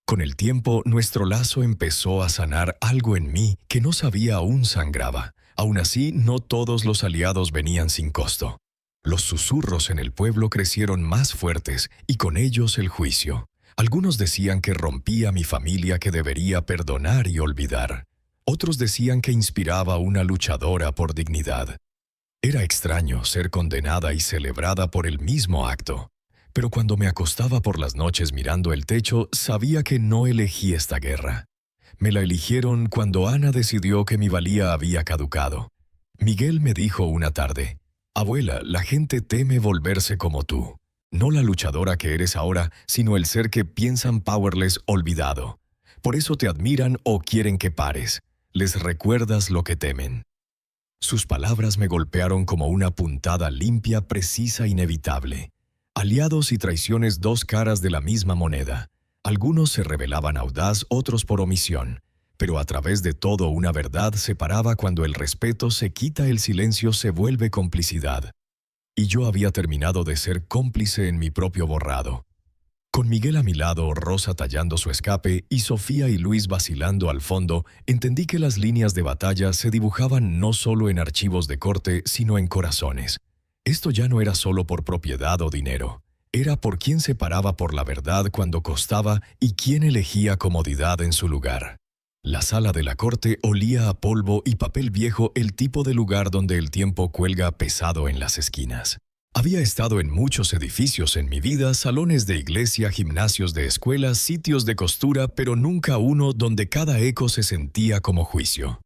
Con el tiempo, nuestro lazo empezó a sanar algo en mí que no sabía aún sangraba. Aún así, no todos los aliados venían sin costo. Los susurros en el pueblo crecieron más fuertes y con ellos el juicio. Algunos decían que rompía mi familia, que debería perdonar y olvidar. Otros decían que inspiraba una luchadora por dignidad. Era extraño ser condenada y celebrada por el mismo acto. Pero cuando me acostaba por las noches mirando el techo, sabía que no elegí esta guerra. Me la eligieron cuando Ana decidió que mi valía había caducado. Miguel me dijo una tarde: «Abuela, la gente teme volverse como tú. No la luchadora que eres ahora, sino el ser que piensan powerless, olvidado. Por eso te admiran o quieren que pares. Les recuerdas lo que temen». Sus palabras me golpearon como una puntada limpia, precisa, inevitable. Aliados y traiciones, dos caras de la misma moneda. Algunos se revelaban audaz, otros por omisión. Pero a través de todo una verdad se paraba: cuando el respeto se quita, el silencio se vuelve complicidad. Y yo había terminado de ser cómplice en mi propio borrado. Con Miguel a mi lado, Rosa tallando su escape y Sofía y Luis vacilando al fondo, entendí que las líneas de batalla se dibujaban no solo en archivos de corte, sino en corazones. Esto ya no era solo por propiedad o dinero. Era por quién se paraba por la verdad cuando costaba y quién elegía comodidad en su lugar. La sala de la corte olía a polvo y papel viejo, el tipo de lugar donde el tiempo cuelga pesado en las esquinas. Había estado en muchos edificios en mi vida: salones de iglesia, gimnasios de escuela, sitios de costura, pero nunca uno donde cada eco se sentía como juicio.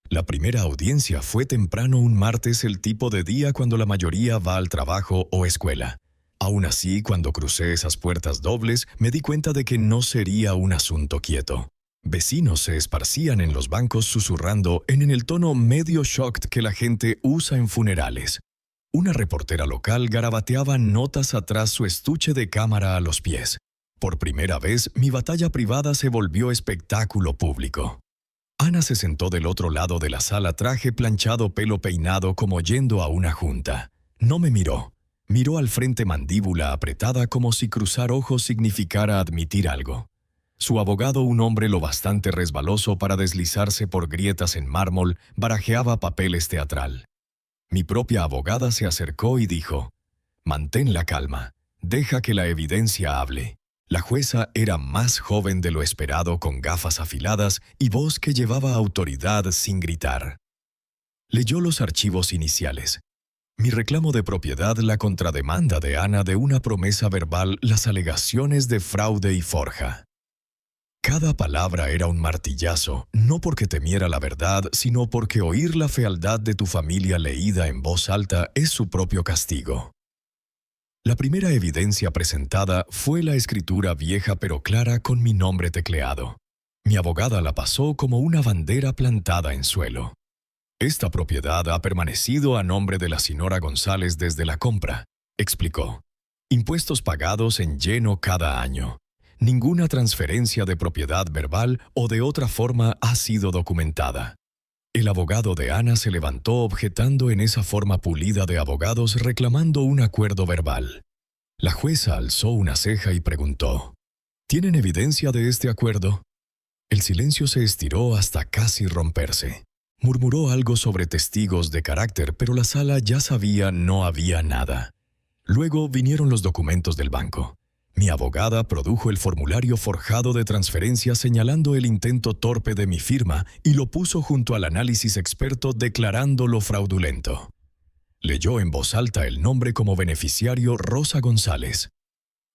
La primera audiencia fue temprano un martes, el tipo de día cuando la mayoría va al trabajo o escuela. Aún así, cuando crucé esas puertas dobles, me di cuenta de que no sería un asunto quieto. Vecinos se esparcían en los bancos susurrando en el tono medio shocked que la gente usa en funerales. Una reportera local garabateaba notas atrás su estuche de cámara a los pies. Por primera vez, mi batalla privada se volvió espectáculo público. Ana se sentó del otro lado de la sala, traje planchado, pelo peinado, como yendo a una junta. No me miró. Miró al frente, mandíbula apretada, como si cruzar ojos significara admitir algo. Su abogado, un hombre lo bastante resbaloso para deslizarse por grietas en mármol, barajeaba papeles teatral. Mi propia abogada se acercó y dijo: «Mantén la calma, deja que la evidencia hable». La jueza era más joven de lo esperado, con gafas afiladas y voz que llevaba autoridad sin gritar. Leyó los archivos iniciales. Mi reclamo de propiedad, la contrademanda de Ana de una promesa verbal, las alegaciones de fraude y forja. Cada palabra era un martillazo, no porque temiera la verdad, sino porque oír la fealdad de tu familia leída en voz alta es su propio castigo. La primera evidencia presentada fue la escritura vieja pero clara con mi nombre tecleado. Mi abogada la pasó como una bandera plantada en suelo. «Esta propiedad ha permanecido a nombre de la señora González desde la compra», explicó. «Impuestos pagados en lleno cada año. Ninguna transferencia de propiedad verbal o de otra forma ha sido documentada». El abogado de Ana se levantó objetando en esa forma pulida de abogados, reclamando un acuerdo verbal. La jueza alzó una ceja y preguntó: «¿Tienen evidencia de este acuerdo?». El silencio se estiró hasta casi romperse. Murmuró algo sobre testigos de carácter, pero la sala ya sabía no había nada. Luego vinieron los documentos del banco. Mi abogada produjo el formulario forjado de transferencia señalando el intento torpe de mi firma y lo puso junto al análisis experto declarándolo fraudulento. Leyó en voz alta el nombre como beneficiario Rosa González.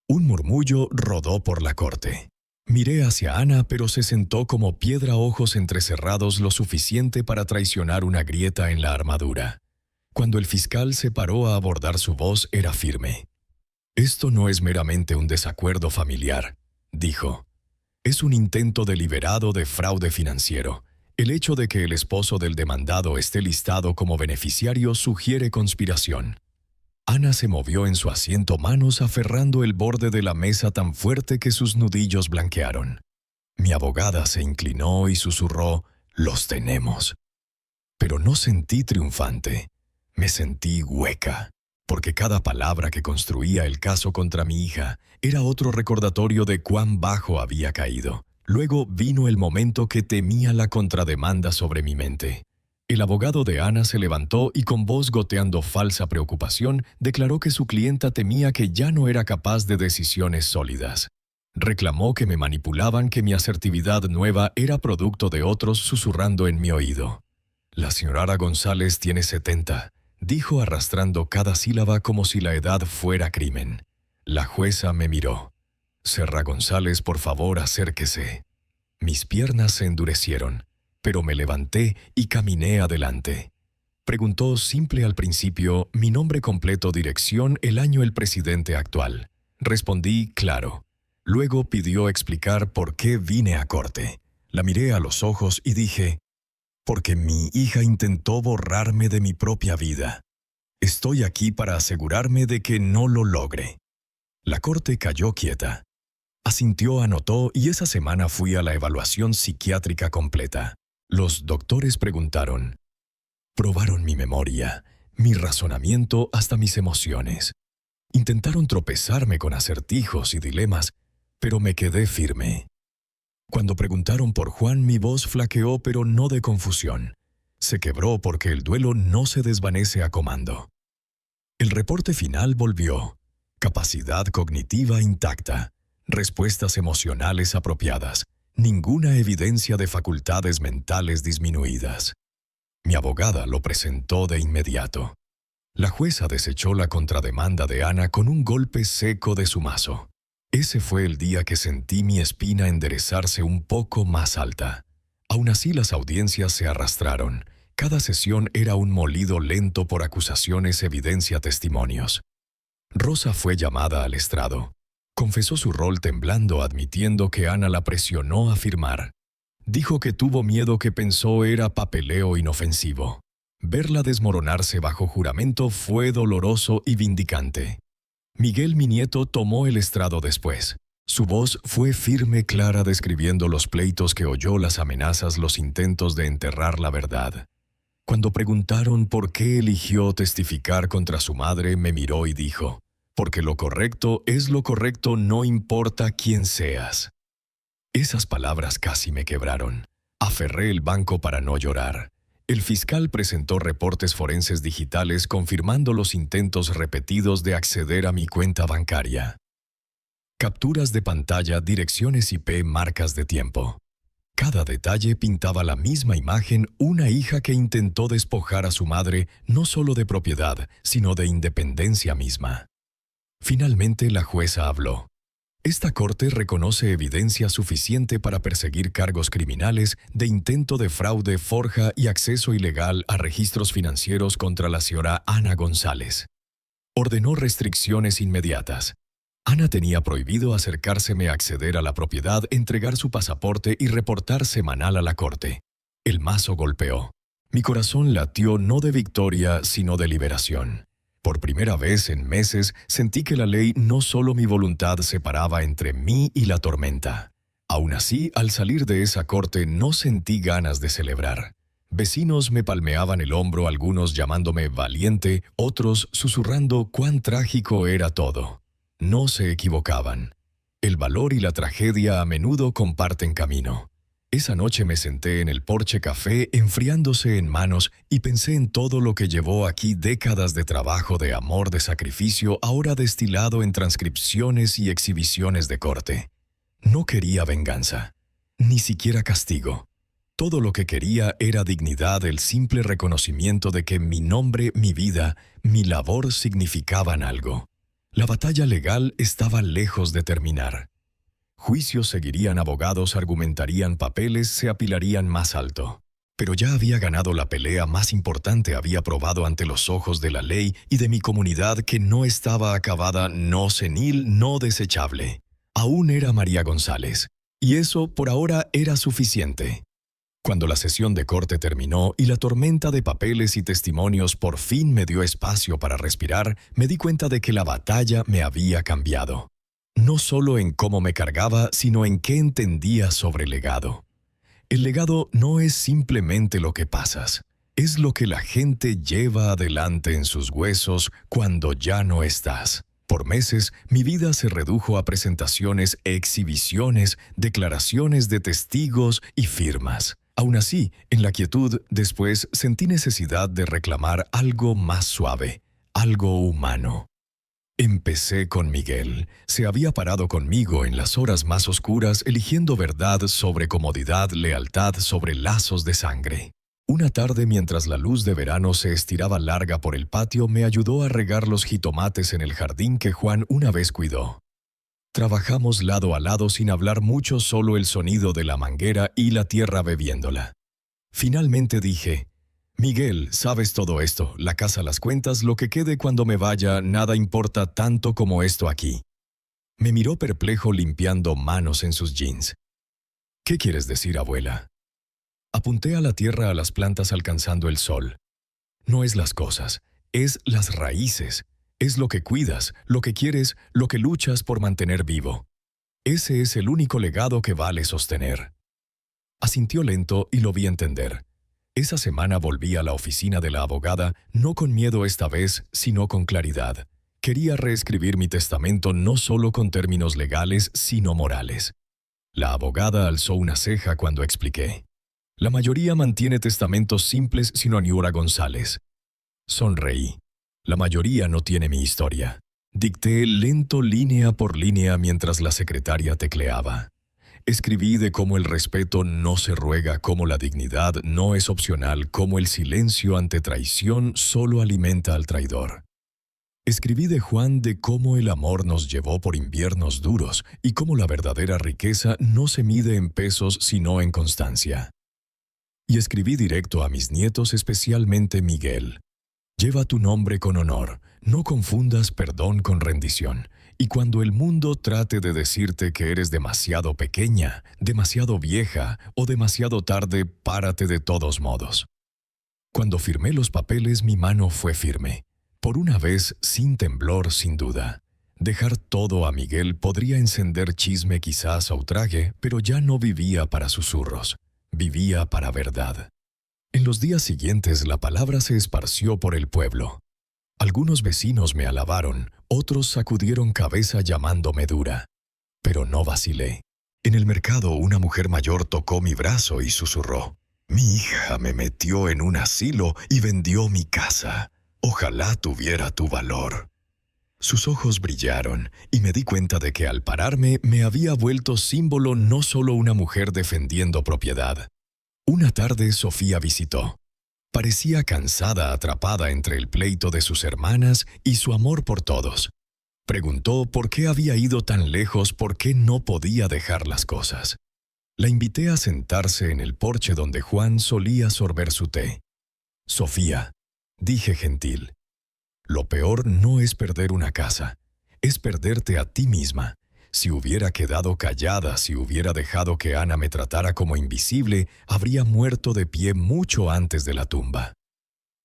Un murmullo rodó por la corte. Miré hacia Ana, pero se sentó como piedra, ojos entrecerrados lo suficiente para traicionar una grieta en la armadura. Cuando el fiscal se paró a abordar, su voz era firme. «Esto no es meramente un desacuerdo familiar», dijo. «Es un intento deliberado de fraude financiero. El hecho de que el esposo del demandado esté listado como beneficiario sugiere conspiración». Ana se movió en su asiento, manos aferrando el borde de la mesa tan fuerte que sus nudillos blanquearon. Mi abogada se inclinó y susurró: «Los tenemos». Pero no sentí triunfante. Me sentí hueca, porque cada palabra que construía el caso contra mi hija era otro recordatorio de cuán bajo había caído. Luego vino el momento que temía, la contrademanda sobre mi mente. El abogado de Ana se levantó y, con voz goteando falsa preocupación, declaró que su clienta temía que ya no era capaz de decisiones sólidas. Reclamó que me manipulaban, que mi asertividad nueva era producto de otros, susurrando en mi oído. «La señora González tiene 70», dijo arrastrando cada sílaba como si la edad fuera crimen. La jueza me miró. «Serra González, por favor, acérquese». Mis piernas se endurecieron, pero me levanté y caminé adelante. Preguntó simple al principio mi nombre completo, dirección, el año, el presidente actual. Respondí claro. Luego pidió explicar por qué vine a corte. La miré a los ojos y dije: «Porque mi hija intentó borrarme de mi propia vida. Estoy aquí para asegurarme de que no lo logre». La corte cayó quieta. Asintió, anotó, y esa semana fui a la evaluación psiquiátrica completa. Los doctores preguntaron. Probaron mi memoria, mi razonamiento, hasta mis emociones. Intentaron tropezarme con acertijos y dilemas, pero me quedé firme. Cuando preguntaron por Juan, mi voz flaqueó, pero no de confusión. Se quebró porque el duelo no se desvanece a comando. El reporte final volvió. Capacidad cognitiva intacta, respuestas emocionales apropiadas, ninguna evidencia de facultades mentales disminuidas. Mi abogada lo presentó de inmediato. La jueza desechó la contrademanda de Ana con un golpe seco de su mazo. Ese fue el día que sentí mi espina enderezarse un poco más alta. Aún así, las audiencias se arrastraron. Cada sesión era un molido lento por acusaciones, evidencia, testimonios. Rosa fue llamada al estrado. Confesó su rol temblando, admitiendo que Ana la presionó a firmar. Dijo que tuvo miedo, que pensó era papeleo inofensivo. Verla desmoronarse bajo juramento fue doloroso y vindicante. Miguel, mi nieto, tomó el estrado después. Su voz fue firme, clara, describiendo los pleitos que oyó, las amenazas, los intentos de enterrar la verdad. Cuando preguntaron por qué eligió testificar contra su madre, me miró y dijo: «Porque lo correcto es lo correcto, no importa quién seas». Esas palabras casi me quebraron. Aferré el banco para no llorar. El fiscal presentó reportes forenses digitales confirmando los intentos repetidos de acceder a mi cuenta bancaria. Capturas de pantalla, direcciones IP, marcas de tiempo. Cada detalle pintaba la misma imagen: una hija que intentó despojar a su madre no solo de propiedad, sino de independencia misma. Finalmente la jueza habló. Esta corte reconoce evidencia suficiente para perseguir cargos criminales de intento de fraude, forja y acceso ilegal a registros financieros contra la señora Ana González. Ordenó restricciones inmediatas. Ana tenía prohibido acercárseme a acceder a la propiedad, entregar su pasaporte y reportar semanal a la corte. El mazo golpeó. Mi corazón latió no de victoria, sino de liberación. Por primera vez en meses sentí que la ley, no solo mi voluntad, separaba entre mí y la tormenta. Aún así, al salir de esa corte no sentí ganas de celebrar. Vecinos me palmeaban el hombro, algunos llamándome valiente, otros susurrando cuán trágico era todo. No se equivocaban. El valor y la tragedia a menudo comparten camino. Esa noche me senté en el porche café enfriándose en manos y pensé en todo lo que llevó aquí décadas de trabajo, de amor, de sacrificio, ahora destilado en transcripciones y exhibiciones de corte. No quería venganza, ni siquiera castigo. Todo lo que quería era dignidad, el simple reconocimiento de que mi nombre, mi vida, mi labor significaban algo. La batalla legal estaba lejos de terminar. Juicios seguirían, abogados argumentarían, papeles se apilarían más alto. Pero ya había ganado la pelea más importante, había probado ante los ojos de la ley y de mi comunidad que no estaba acabada, no senil, no desechable. Aún era María González. Y eso, por ahora, era suficiente. Cuando la sesión de corte terminó y la tormenta de papeles y testimonios por fin me dio espacio para respirar, me di cuenta de que la batalla me había cambiado. No solo en cómo me cargaba, sino en qué entendía sobre el legado. El legado no es simplemente lo que pasas, es lo que la gente lleva adelante en sus huesos cuando ya no estás. Por meses, mi vida se redujo a presentaciones, exhibiciones, declaraciones de testigos y firmas. Aún así, en la quietud, después sentí necesidad de reclamar algo más suave, algo humano. Empecé con Miguel. Se había parado conmigo en las horas más oscuras, eligiendo verdad sobre comodidad, lealtad sobre lazos de sangre. Una tarde, mientras la luz de verano se estiraba larga por el patio, me ayudó a regar los jitomates en el jardín que Juan una vez cuidó. Trabajamos lado a lado sin hablar mucho, solo el sonido de la manguera y la tierra bebiéndola. Finalmente dije: Miguel, sabes todo esto, la casa, las cuentas, lo que quede cuando me vaya, nada importa tanto como esto aquí. Me miró perplejo limpiando manos en sus jeans. ¿Qué quieres decir, abuela? Apunté a la tierra, a las plantas alcanzando el sol. No es las cosas, es las raíces. Es lo que cuidas, lo que quieres, lo que luchas por mantener vivo. Ese es el único legado que vale sostener. Asintió lento y lo vi entender. Esa semana volví a la oficina de la abogada, no con miedo esta vez, sino con claridad. Quería reescribir mi testamento no solo con términos legales, sino morales. La abogada alzó una ceja cuando expliqué. La mayoría mantiene testamentos simples, sino Aniura González. Sonreí. La mayoría no tiene mi historia. Dicté lento línea por línea mientras la secretaria tecleaba. Escribí de cómo el respeto no se ruega, cómo la dignidad no es opcional, cómo el silencio ante traición solo alimenta al traidor. Escribí de Juan, de cómo el amor nos llevó por inviernos duros y cómo la verdadera riqueza no se mide en pesos sino en constancia. Y escribí directo a mis nietos, especialmente Miguel. Lleva tu nombre con honor, no confundas perdón con rendición. Y cuando el mundo trate de decirte que eres demasiado pequeña, demasiado vieja o demasiado tarde, párate de todos modos. Cuando firmé los papeles, mi mano fue firme. Por una vez, sin temblor, sin duda. Dejar todo a Miguel podría encender chisme, quizás outrague, pero ya no vivía para susurros. Vivía para verdad. En los días siguientes, la palabra se esparció por el pueblo. Algunos vecinos me alabaron, otros sacudieron cabeza llamándome dura. Pero no vacilé. En el mercado, una mujer mayor tocó mi brazo y susurró: «Mi hija me metió en un asilo y vendió mi casa. Ojalá tuviera tu valor». Sus ojos brillaron y me di cuenta de que al pararme me había vuelto símbolo, no solo una mujer defendiendo propiedad. Una tarde Sofía visitó. Parecía cansada, atrapada entre el pleito de sus hermanas y su amor por todos. Preguntó por qué había ido tan lejos, por qué no podía dejar las cosas. La invité a sentarse en el porche donde Juan solía sorber su té. «Sofía», dije gentil, «lo peor no es perder una casa, es perderte a ti misma. Si hubiera quedado callada, si hubiera dejado que Ana me tratara como invisible, habría muerto de pie mucho antes de la tumba».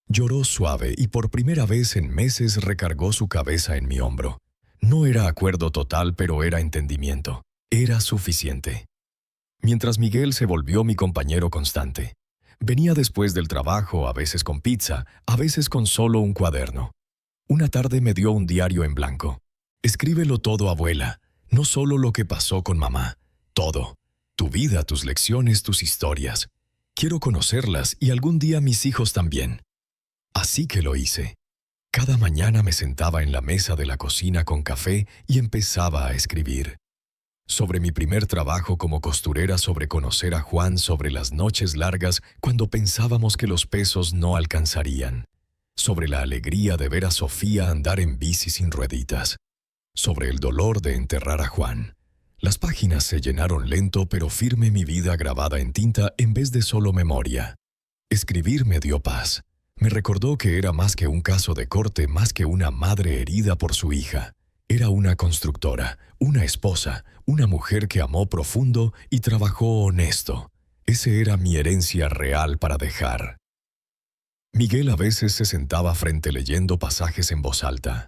Lloró suave y por primera vez en meses recargó su cabeza en mi hombro. No era acuerdo total, pero era entendimiento. Era suficiente. Mientras Miguel se volvió mi compañero constante. Venía después del trabajo, a veces con pizza, a veces con solo un cuaderno. Una tarde me dio un diario en blanco. «Escríbelo todo, abuela. No solo lo que pasó con mamá, todo. Tu vida, tus lecciones, tus historias. Quiero conocerlas y algún día mis hijos también. Así que lo hice. Cada mañana me sentaba en la mesa de la cocina con café y empezaba a escribir. Sobre mi primer trabajo como costurera, sobre conocer a Juan, sobre las noches largas cuando pensábamos que los pesos no alcanzarían, sobre la alegría de ver a Sofía andar en bici sin rueditas, sobre el dolor de enterrar a Juan. Las páginas se llenaron lento pero firme, mi vida grabada en tinta en vez de solo memoria. Escribir me dio paz. Me recordó que era más que un caso de corte, más que una madre herida por su hija. Era una constructora, una esposa, una mujer que amó profundo y trabajó honesto. Ese era mi herencia real para dejar. Miguel a veces se sentaba frente leyendo pasajes en voz alta.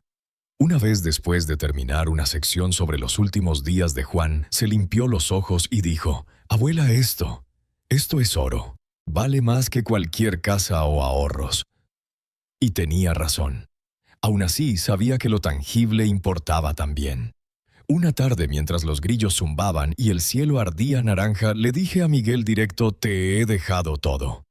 Una vez después de terminar una sección sobre los últimos días de Juan, se limpió los ojos y dijo: «Abuela, esto es oro. Vale más que cualquier casa o ahorros». Y tenía razón. Aún así, sabía que lo tangible importaba también. Una tarde, mientras los grillos zumbaban y el cielo ardía naranja, le dije a Miguel directo: «Te he dejado todo».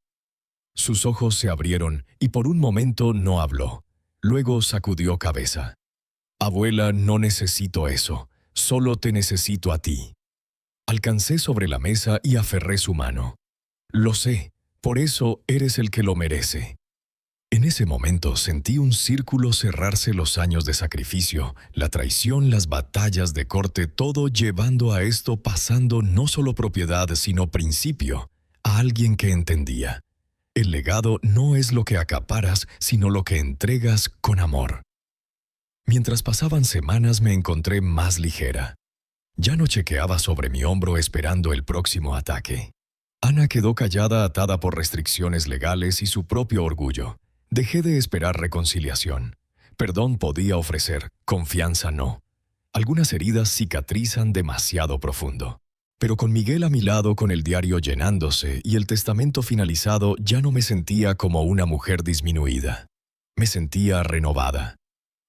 Sus ojos se abrieron y por un momento no habló. Luego sacudió cabeza. «Abuela, no necesito eso. Solo te necesito a ti». Alcancé sobre la mesa y aferré su mano. «Lo sé, por eso eres el que lo merece». En ese momento sentí un círculo cerrarse, los años de sacrificio, la traición, las batallas de corte, todo llevando a esto, pasando no solo propiedad, sino principio, a alguien que entendía. El legado no es lo que acaparas, sino lo que entregas con amor. Mientras pasaban semanas me encontré más ligera. Ya no chequeaba sobre mi hombro esperando el próximo ataque. Ana quedó callada, atada por restricciones legales y su propio orgullo. Dejé de esperar reconciliación. Perdón podía ofrecer, confianza no. Algunas heridas cicatrizan demasiado profundo. Pero con Miguel a mi lado, con el diario llenándose y el testamento finalizado, ya no me sentía como una mujer disminuida. Me sentía renovada.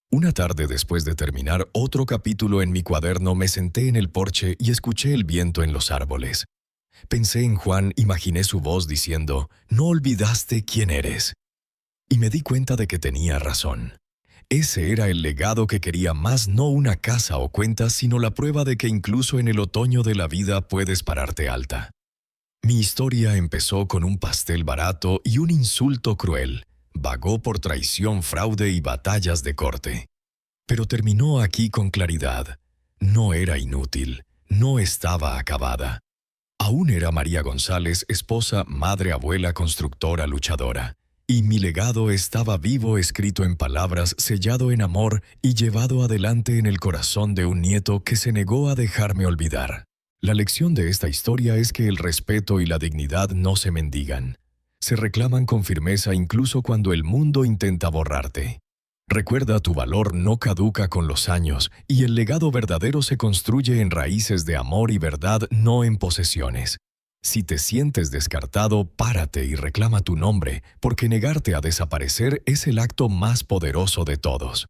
Una tarde, después de terminar otro capítulo en mi cuaderno, me senté en el porche y escuché el viento en los árboles. Pensé en Juan, imaginé su voz diciendo: «No olvidaste quién eres». Y me di cuenta de que tenía razón. Ese era el legado que quería, más no una casa o cuentas, sino la prueba de que incluso en el otoño de la vida puedes pararte alta. Mi historia empezó con un pastel barato y un insulto cruel. Vagó por traición, fraude y batallas de corte. Pero terminó aquí con claridad. No era inútil, no estaba acabada. Aún era María González, esposa, madre, abuela, constructora, luchadora. Y mi legado estaba vivo, escrito en palabras, sellado en amor y llevado adelante en el corazón de un nieto que se negó a dejarme olvidar. La lección de esta historia es que el respeto y la dignidad no se mendigan. Se reclaman con firmeza incluso cuando el mundo intenta borrarte. Recuerda, tu valor no caduca con los años y el legado verdadero se construye en raíces de amor y verdad, no en posesiones. Si te sientes descartado, párate y reclama tu nombre, porque negarte a desaparecer es el acto más poderoso de todos.